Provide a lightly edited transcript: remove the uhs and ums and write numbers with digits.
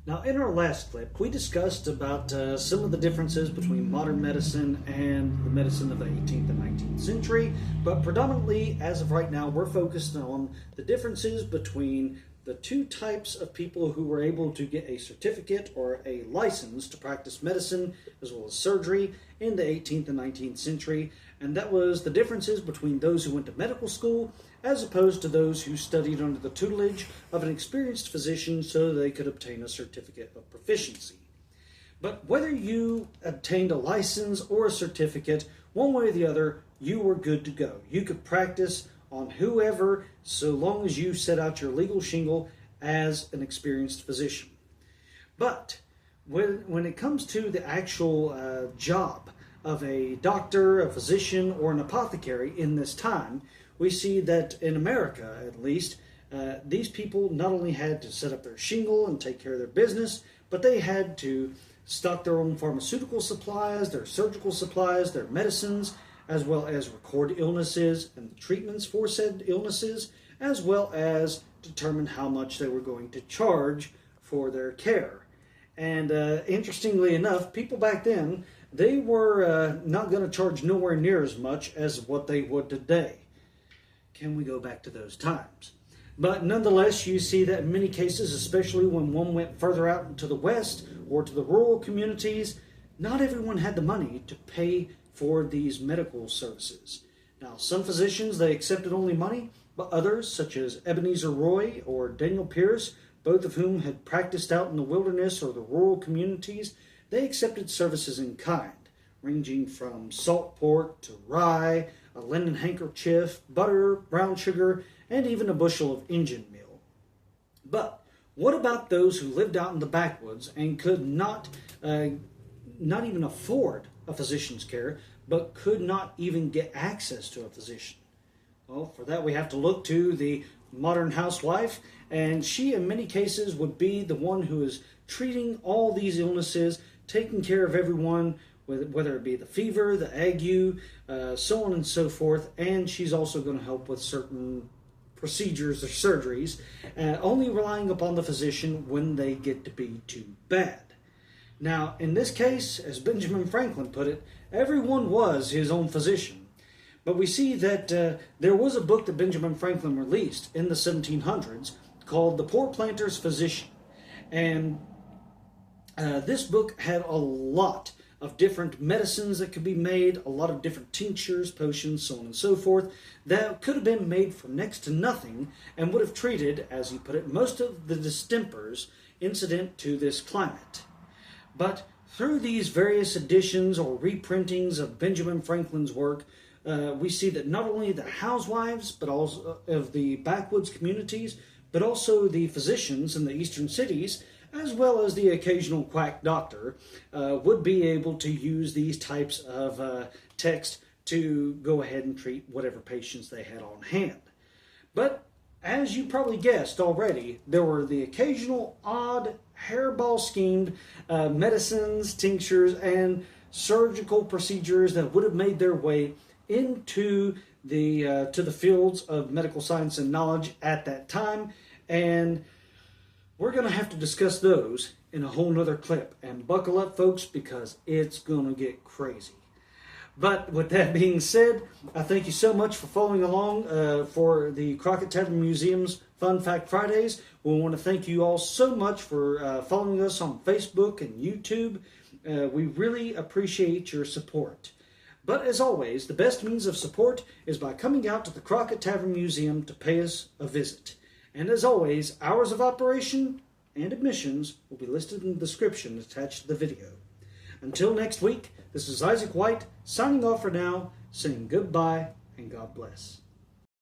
Now, in our last clip, we discussed about some of the differences between modern medicine and the medicine of the 18th and 19th century, but predominantly, as of right now, we're focused on the differences between the two types of people who were able to get a certificate or a license to practice medicine as well as surgery in the 18th and 19th century, and that was the differences between those who went to medical school as opposed to those who studied under the tutelage of an experienced physician so they could obtain a certificate of proficiency. But whether you obtained a license or a certificate, one way or the other, you were good to go. You could practice on whoever so long as you set out your legal shingle as an experienced physician. But when it comes to the actual job of a doctor, a physician, or an apothecary in this time, we see that in America, at least, these people not only had to set up their shingle and take care of their business, but they had to stock their own pharmaceutical supplies, their surgical supplies, their medicines, as well as record illnesses and the treatments for said illnesses, as well as determine how much they were going to charge for their care. And interestingly enough, people back then, they were not going to charge nowhere near as much as what they would today. Can we go back to those times? But nonetheless, you see that in many cases, especially when one went further out into the West or to the rural communities, not everyone had the money to pay for these medical services. Now, some physicians, they accepted only money, but others, such as Ebenezer Roy or Daniel Pierce, both of whom had practiced out in the wilderness or the rural communities, they accepted services in kind, ranging from salt pork to rye, a linen handkerchief, butter, brown sugar, and even a bushel of Injun meal. But what about those who lived out in the backwoods and could not even afford a physician's care, but could not even get access to a physician? Well, for that we have to look to the modern housewife, and she in many cases would be the one who is treating all these illnesses, taking care of everyone, whether it be the fever, the ague, so on and so forth, and she's also going to help with certain procedures or surgeries, only relying upon the physician when they get to be too bad. Now, in this case, as Benjamin Franklin put it, everyone was his own physician. But we see that there was a book that Benjamin Franklin released in the 1700s called The Poor Planter's Physician. And this book had a lot of different medicines that could be made, a lot of different tinctures, potions, so on and so forth, that could have been made for next to nothing and would have treated, as he put it, most of the distempers incident to this climate. But through these various editions or reprintings of Benjamin Franklin's work, we see that not only the housewives, but also of the backwoods communities, but also the physicians in the eastern cities, as well as the occasional quack doctor, would be able to use these types of text to go ahead and treat whatever patients they had on hand. But as you probably guessed already, there were the occasional odd, hairball-schemed medicines, tinctures, and surgical procedures that would have made their way into the fields of medical science and knowledge at that time, and we're going to have to discuss those in a whole nother clip. And buckle up, folks, because it's going to get crazy. But with that being said, I thank you so much for following along for the Crockett Tavern Museum's Fun Fact Fridays. We want to thank you all so much for following us on Facebook and YouTube. We really appreciate your support. But as always, the best means of support is by coming out to the Crockett Tavern Museum to pay us a visit. And as always, hours of operation and admissions will be listed in the description attached to the video. Until next week, this is Isaac White signing off for now, saying goodbye and God bless.